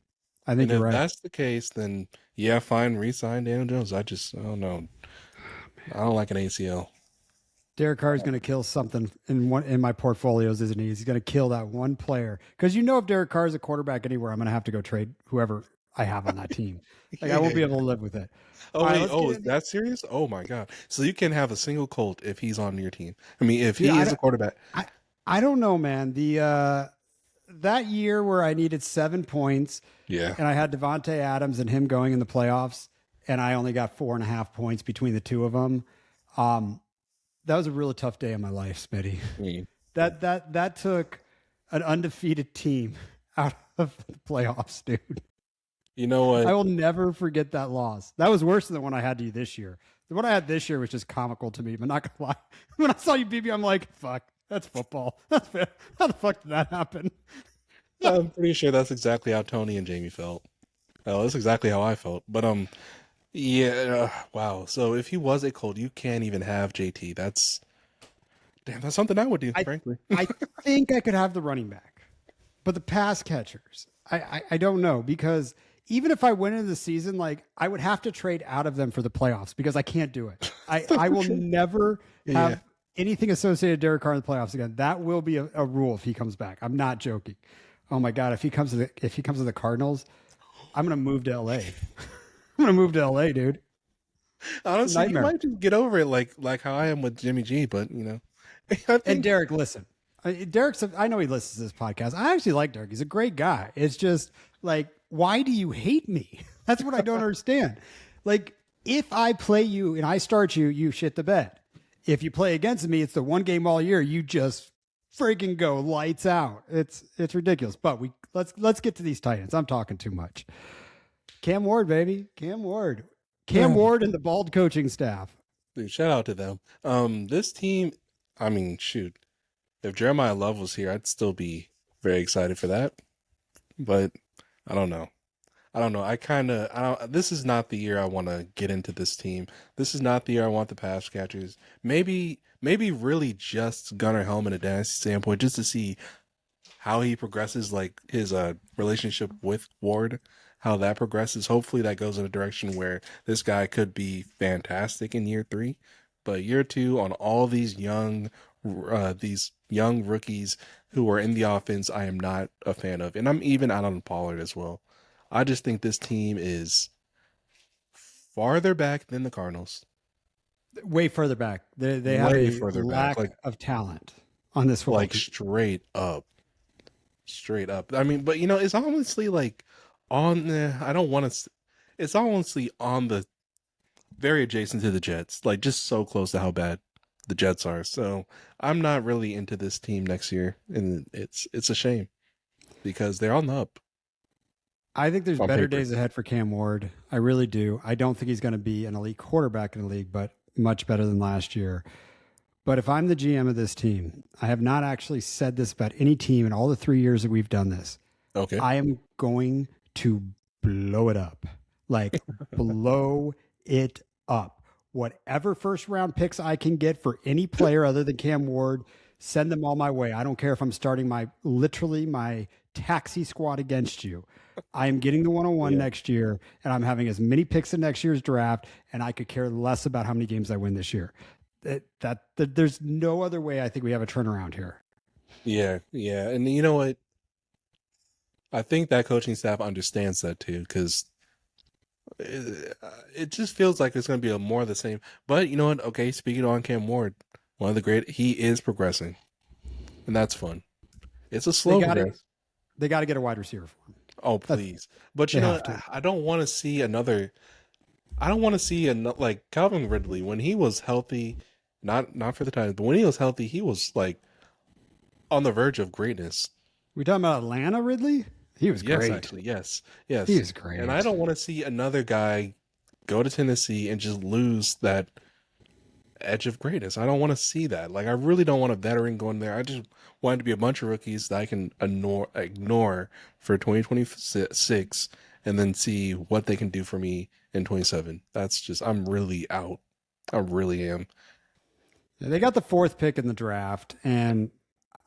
I think you're right. If that's the case, then yeah, fine, re-sign Daniel Jones. I don't know. I don't like an ACL. Derek Carr is going to kill something in my portfolios, isn't he? He's going to kill that one player because if Derek Carr is a quarterback anywhere, I'm going to have to go trade whoever I have on that team. Like I won't be able to live with it. Oh wait, is that serious? Oh my god! So you can have a single Colt if he's on your team. I mean, if he is a quarterback. I don't know, man. That year where I needed 7 points, yeah, and I had Devontae Adams and him going in the playoffs, and I only got 4.5 points between the two of them. That was a really tough day in my life, Smitty. Mm. That took an undefeated team out of the playoffs, dude. You know what? I will never forget that loss. That was worse than the one I had to you this year. The one I had this year was just comical to me, but not gonna lie. When I saw you beat me, I'm like, fuck, that's football. That's fair. How the fuck did that happen? I'm pretty sure that's exactly how Tony and Jamie felt. Oh, that's exactly how I felt. But yeah, wow. So if he was a Colt, you can't even have JT. That's something I would do, frankly. I think I could have the running back, but the pass catchers, I don't know, because even if I went into the season, like I would have to trade out of them for the playoffs because I can't do it. I will never have anything associated with Derek Carr in the playoffs again. That will be a rule if he comes back. I'm not joking. Oh my God. If he comes to the Cardinals, I'm going to move to LA. I'm going to move to LA, dude. Honestly, you might just get over it like how I am with Jimmy G, but And Derek, listen, I know he listens to this podcast. I actually like Derek. He's a great guy. It's just like, why do you hate me? That's what I don't understand. Like, if I play you and I start you, you shit the bed. If you play against me, it's the one game all year. You just freaking go lights out. It's ridiculous. But let's get to these Titans. I'm talking too much. Cam Ward, baby. Cam Ward and the bald coaching staff. Dude, shout out to them. This team, I mean, shoot, if Jeremiah Love was here, I'd still be very excited for that. But I don't know. I don't know. I don't. This is not the year I want to get into this team. This is not the year I want the pass catchers. Maybe really just Gunnar Helm in a dynasty standpoint, just to see how he progresses, like his relationship with Ward, how that progresses. Hopefully, that goes in a direction where this guy could be fantastic in year 3, but year 2 on all these young rookies who are in the offense, I am not a fan of, and I'm even out on Pollard as well. I just think this team is farther back than the Cardinals. Way further back. They have Way a further back, lack of talent on this football like team. straight up. I mean, but it's honestly like on the. I don't want to. It's honestly on the very adjacent to the Jets, like just so close to how bad the Jets are. So I'm not really into this team next year, and it's a shame because they're on the up I think there's on better paper. days ahead for Cam Ward. I really do. I don't think he's going to be an elite quarterback in the league, but much better than last year. But if I'm the GM of this team, I have not actually said this about any team in all the 3 years that we've done this. Okay. I am going to blow it up. Like, blow it up. Whatever first round picks I can get for any player other than Cam Ward, send them all my way. I don't care if I'm starting my taxi squad against you. I am getting the 101 Yeah. next year, and I'm having as many picks in next year's draft, and I could care less about how many games I win this year. There's no other way I think we have a turnaround here. Yeah, yeah, and you know what? I think that coaching staff understands that too, because it just feels like it's going to be more of the same. But you know what? Okay, speaking on Cam Ward, one of the great, he is progressing, and that's fun. It's a slow progress. They got to get a wide receiver for him. Oh, please. But They you know, have to. I don't want to see another. I don't want to see another like Calvin Ridley when he was healthy. Not for the Titans, but when he was healthy, he was like on the verge of greatness. We talking about Atlanta, Ridley? He was Yes, great. actually, yes, yes. He was great. And I don't want to see another guy go to Tennessee and just lose that edge of greatness. I don't want to see that. Like, I really don't want a veteran going there. I just want it to be a bunch of rookies that I can ignore for 2026 and then see what they can do for me in 27. That's just, I'm really out. I really am. They got the 4th pick in the draft, and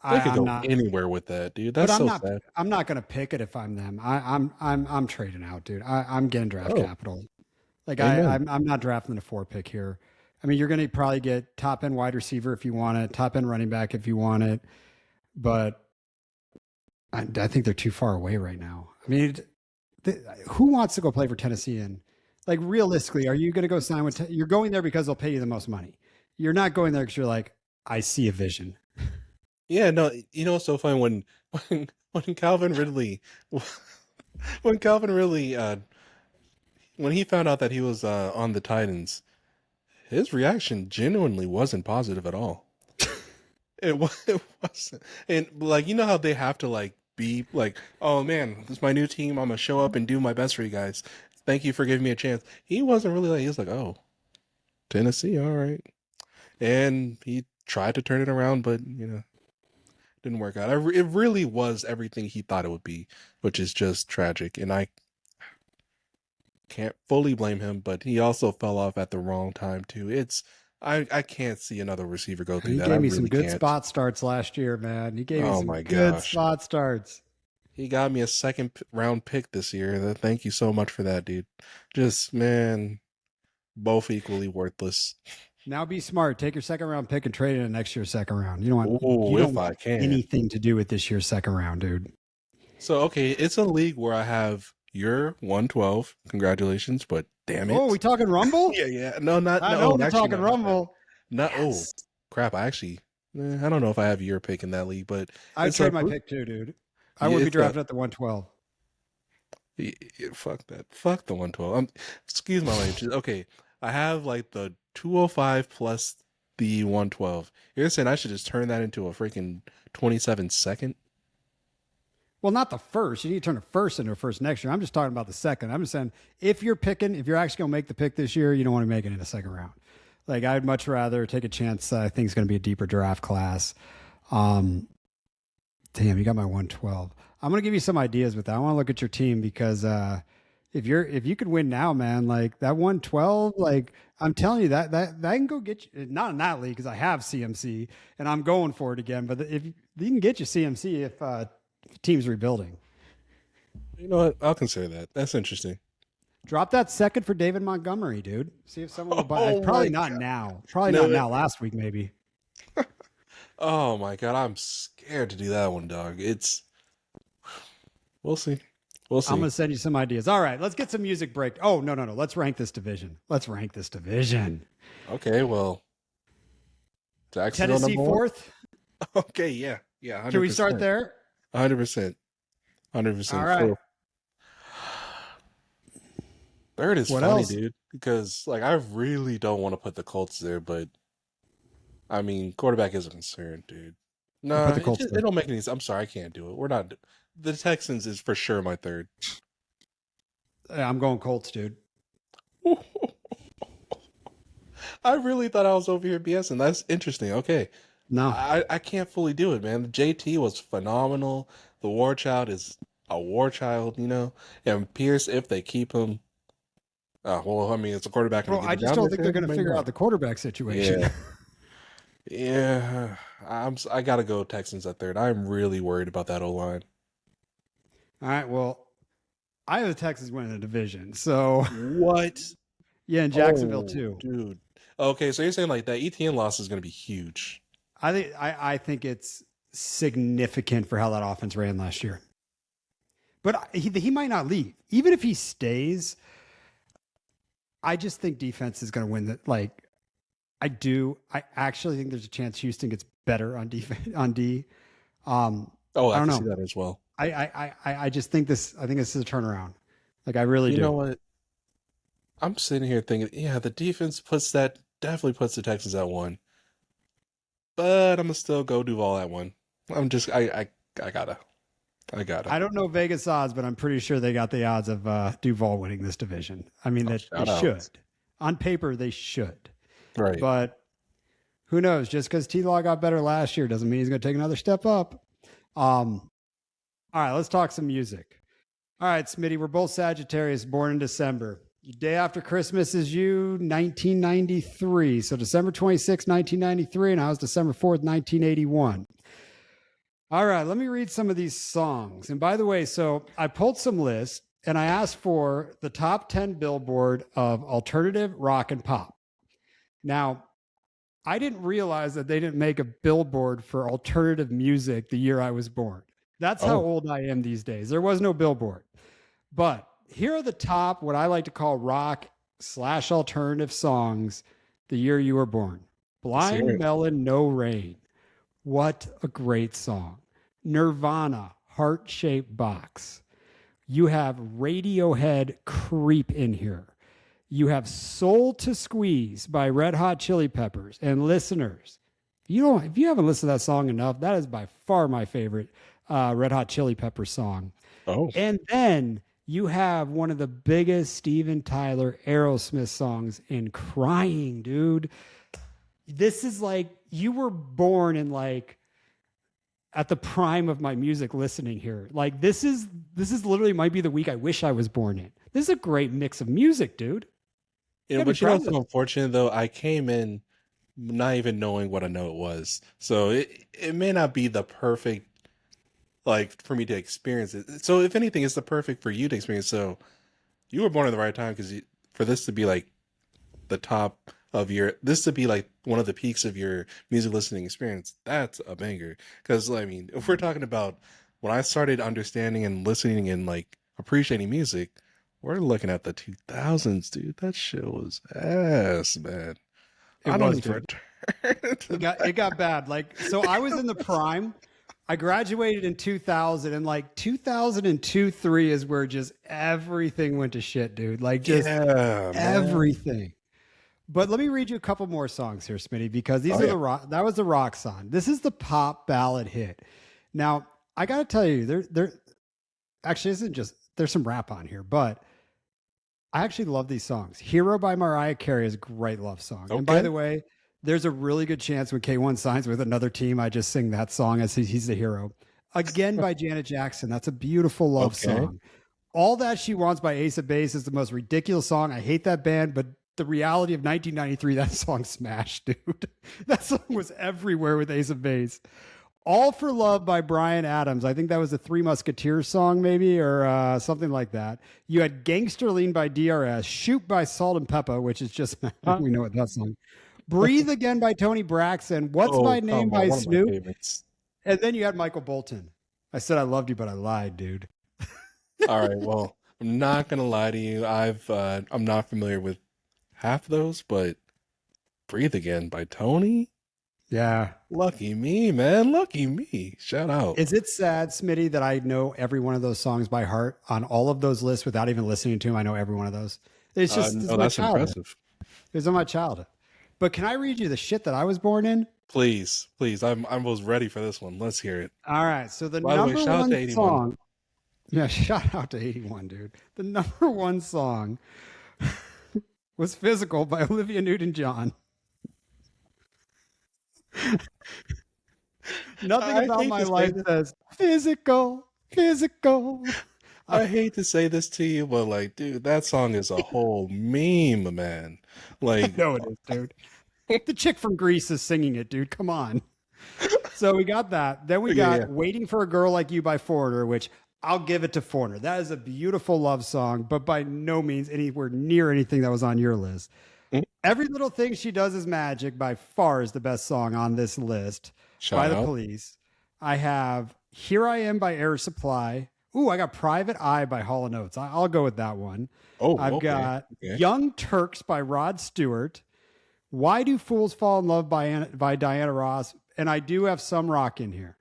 They could I'm go not anywhere with that, dude. but That's I'm so not. sad. I'm not going to pick it if I'm them. I'm trading out, dude. I'm getting draft Oh, capital. Like amen. I'm not drafting the 4 pick here. I mean, you're going to probably get top end wide receiver if you want it, top end running back if you want it, but I think they're too far away right now. I mean, who wants to go play for Tennessee? And like realistically, are you going to go sign with? You're going there because they'll pay you the most money. You're not going there because you're like, I see a vision. Yeah, no, it's so funny when Calvin Ridley when Calvin Ridley when he found out that he was on the Titans, his reaction genuinely wasn't positive at all. It wasn't. And like how they have to like be like, "Oh man, this is my new team. I'm gonna show up and do my best for you guys. Thank you for giving me a chance." He wasn't really like he was like, "Oh, Tennessee, all right." And he tried to turn it around, but didn't work out. It really was everything he thought it would be, which is just tragic. And I can't fully blame him, but he also fell off at the wrong time too. I can't see another receiver go through He that. I gave me some really good can't. spot starts last year, man. He gave me Oh some my good gosh. spot starts. He got me a second round pick this year. Thank you so much for that, dude. Just man, both equally worthless. Now be smart. Take your 2nd round pick and trade it in next year's 2nd round. You Oh, don't if I want can. anything to do with this year's 2nd round, dude. So okay, it's a league where I have your 112. Congratulations, but damn it. Oh, we talking Rumble? Yeah. No, not I no. know Oh, we're actually, talking no, not that. Rumble. Not Yes. oh crap. I actually, I don't know if I have your pick in that league, but I'd it's trade a my pick too, dude. I yeah, would be it's drafted at the 112. fuck that. Fuck the 112. Excuse my language. Okay, I have like the 205 plus the 112. You're saying I should just turn that into a freaking 27 second? Well, not the first. You need to turn the first into a first next year. I'm just talking about the 2nd. I'm just saying if you're actually going to make the pick this year, you don't want to make it in the 2nd round. Like I'd much rather take a chance. I think it's going to be a deeper draft class. Um, Damn, you got my 112. I'm going to give you some ideas with that. I want to look at your team because if you could win now, man, like that 112, like I'm telling you that can go get you, not in that league because I have CMC and I'm going for it again. But if you can get you CMC if team's rebuilding. You know what? I'll consider that. That's interesting. Drop that second for David Montgomery, dude. See if someone will buy. Oh Probably my not God. now. Probably No, not now. Last week, maybe. oh my God, I'm scared to do that one, dog. We'll see. We'll see. I'm going to send you some ideas. All right, let's get some music break. Oh, no. Let's rank this division. Okay, well, Jacksonville Tennessee number one? fourth. Okay, yeah. 100%. Can we start there? 100%. 100%. All right. Third is What funny, else? dude, because like I really don't want to put the Colts there, but I mean, quarterback is a concern, dude. No, Put the Colts there. it don't make any sense. I'm sorry, I can't do it. We're not. The Texans is for sure my third. I'm going Colts, dude. I really thought I was over here BSing. That's interesting. Okay. No. I can't fully do it, man. JT was phenomenal. The War Child is a War Child, you know? And Pierce, if they keep him, well, I mean, it's a quarterback. Bro, I just don't think they're going to figure out the quarterback situation. Yeah. I got to go Texans at third. I'm really worried about that O-line. All right, well, I have the Texans winning the division. So What? yeah, and Jacksonville too. Dude. Okay, so you're saying like that ETN loss is going to be huge. I think it's significant for how that offense ran last year. But he might not leave. Even if he stays, I just think defense is going to win that. Like, I actually think there's a chance Houston gets better on defense on D. I can see that as well. I just think this. I think this is a turnaround. Like I really do. You know what? I'm sitting here thinking, yeah, the defense definitely puts the Texans at one. But I'm gonna still go Duval at one. I'm just I gotta. I don't know Vegas odds, but I'm pretty sure they got the odds of Duval winning this division. I mean, they should. On paper, they should. Right. But who knows? Just because T-Law got better last year doesn't mean he's going to take another step up. All right, let's talk some music. All right, Smitty, we're both Sagittarius, born in December. Day after Christmas is you, 1993. So December 26, 1993, and I was December 4th, 1981. All right, let me read some of these songs. And by the way, so I pulled some lists, and I asked for the top 10 Billboard of alternative rock and pop. Now, I didn't realize that they didn't make a Billboard for alternative music the year I was born. That's how old I am these days. There was no Billboard. But here are the top, what I like to call rock/alternative songs the year you were born. Blind Melon, No Rain. What a great song. Nirvana, Heart-Shaped Box. You have Radiohead, Creep in here. You have Soul to Squeeze by Red Hot Chili Peppers. And listeners, if you haven't listened to that song enough, that is by far my favorite Red Hot Chili Peppers song. Oh. And then you have one of the biggest Steven Tyler Aerosmith songs in Crying, dude. This is like, you were born in like at the prime of my music listening here. Like this is literally might be the week I wish I was born in. This is a great mix of music, dude. Yeah, but you know what's so unfortunate though? I came in not even knowing what a note was. So it may not be the perfect like for me to experience it. So if anything, it's the perfect for you to experience. So you were born at the right time because for this to be like the top of this to be like one of the peaks of your music listening experience, that's a banger. Because I mean, if we're talking about when I started understanding and listening and like appreciating music, we're looking at the 2000s, dude. That shit was ass, man. It got bad. Like, so I was in the prime. I graduated in 2000, and like 2002, 3 is where just everything went to shit, dude. Like just everything. But let me read you a couple more songs here, Smitty, because these are the rock. That was the rock song. This is the pop ballad hit. Now, I got to tell you, there actually isn't just, there's some rap on here, but I actually love these songs. Hero by Mariah Carey is a great love song. And by Okay. the way, there's a really good chance when K1 signs with another team, I just sing that song as he's the hero. Again by Janet Jackson. That's a beautiful love Okay. song. All That She Wants by Ace of Base is the most ridiculous song. I hate that band, but the reality of 1993, that song smashed, dude. That song was everywhere with Ace of Base. All for Love by Brian Adams. I think that was the Three Musketeers song, maybe, or something like that. You had Gangster Lean by DRS, Shoot by Salt and Pepper, which is just, Huh? we know what that song. Breathe Again by Tony Braxton. What's Oh, My Name come on. by One of my Snoop. favorites. And then you had Michael Bolton. I said I loved you, but I lied, dude. All right. Well, I'm not gonna lie to you. I'm not familiar with half those, but Breathe Again by Tony. Yeah. Lucky me, man. Lucky me. Shout out. Is it sad, Smitty, that I know every one of those songs by heart on all of those lists without even listening to them? I know every one of those. It's No, my that's childhood. impressive. It's in my childhood. But can I read you the shit that I was born in? Please, please. I was ready for this one. Let's hear it. All right. So the By the way, number shout out one to 81. song. Yeah, shout out to 81, dude. The number one song was Physical by Olivia Newton-John. Nothing I about hate my to say life this. says physical, physical. I hate to say this to you, but like, dude, that song is a whole meme, man. Like, No, it is, dude. The chick from Greece is singing it, dude. Come on. So we got that. Then we got yeah. Waiting for a Girl Like You by Foreigner, which I'll give it to Foreigner. That is a beautiful love song, but by no means anywhere near anything that was on your list. Mm, Every Little Thing She Does Is Magic by far is the best song on this list by Shout the out. Police. I have Here I Am by Air Supply. Ooh, I got Private Eye by Hall & Oates. I'll go with that one. Oh, I've okay. got Okay. Young Turks by Rod Stewart. Why Do Fools Fall in Love by Diana Ross. And I do have some rock in here.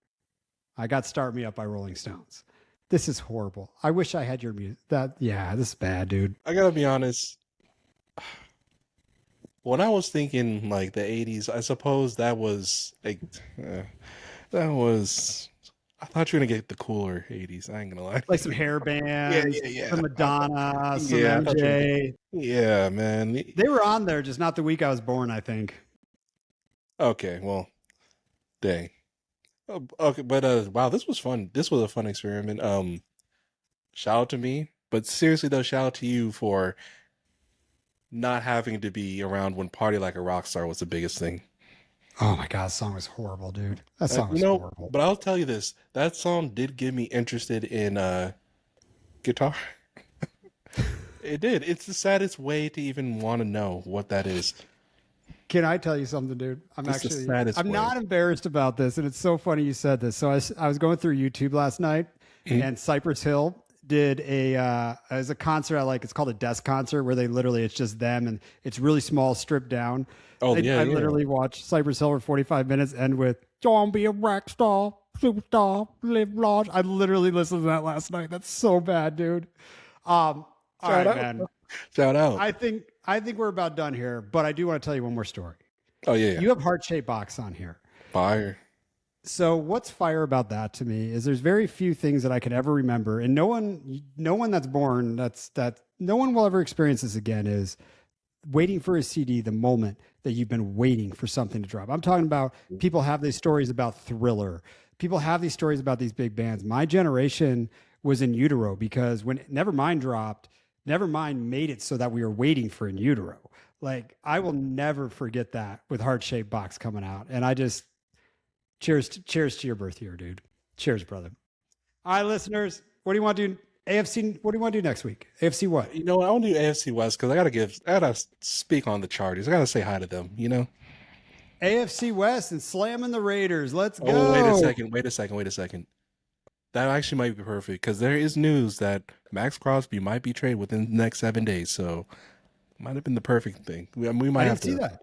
I got Start Me Up by Rolling Stones. This is horrible. I wish I had your music. This is bad, dude. I gotta be honest. When I was thinking like the 80s, I suppose that was like, that was. I thought you were gonna get the cooler 80s. I ain't gonna lie. Like some hair bands, Yeah. some Madonna, some Yeah, I thought you were. MJ. Yeah, man. They were on there, just not the week I was born, I think. Okay, well, dang. Oh, okay, but wow, this was fun. This was a fun experiment. Shout out to me, but seriously though, shout out to you for not having to be around when Party Like a Rock Star was the biggest thing. Oh my God, that song was horrible, dude. That song was horrible. But I'll tell you this, that song did get me interested in guitar. It did. It's the saddest way to even want to know what that is. Can I tell you something, dude? It's the saddest I'm way. not embarrassed about this, and it's so funny you said this. So I was going through YouTube last night, Mhm. and Cypress Hill did as a concert. It's called a desk concert where it's just them, and it's really small, stripped down. Oh, yeah. I literally watched Cypress Hill for 45 minutes, end with "Don't be a rock star, superstar, live large." I literally listened to that last night. That's so bad, dude. All right, Shout out. man. Shout out. I think we're about done here, but I do want to tell you one more story. Oh, yeah. You have Heart-Shaped Box on here. Fire. So what's fire about that to me is there's very few things that I can ever remember, and no one that's born no one will ever experience this again, is waiting for a CD the moment that you've been waiting for something to drop. I'm talking about people have these stories about Thriller. People have these stories about these big bands. My generation was In Utero because when Nevermind dropped, Nevermind made it so that we were waiting for In Utero. Like, I will never forget that with Heart-Shaped Box coming out. And I just cheers to your birth year, dude. Cheers, brother. All right, listeners, what do you want to do? AFC, what do you want to do next week? AFC what? You know what? I want to do AFC West because I gotta speak on the Chargers. I gotta say hi to them. You know. AFC West and slamming the Raiders. Let's go. Oh, wait a second. That actually might be perfect because there is news that Max Crosby might be traded within the next 7 days. So, might have been the perfect thing. We might I have didn't to see that.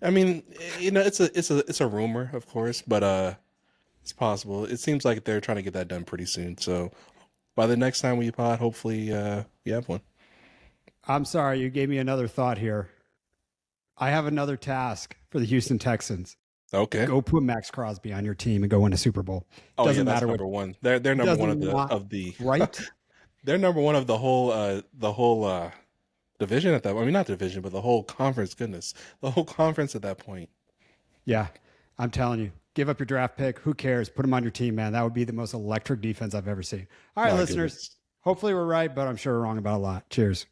I mean, you know, it's a rumor, of course, but it's possible. It seems like they're trying to get that done pretty soon. So, by the next time we pod, hopefully, you have one. I'm sorry, you gave me another thought here. I have another task for the Houston Texans. Okay. Go put Max Crosby on your team and go win a Super Bowl. Oh, Doesn't yeah, that's matter number one. They're number one of the right. they're number one of the whole division at that. I mean, not division, but the whole conference. Goodness, the whole conference at that point. Yeah, I'm telling you, give up your draft pick. Who cares? Put him on your team, man. That would be the most electric defense I've ever seen. All right, My listeners. goodness. Hopefully we're right, but I'm sure we're wrong about a lot. Cheers.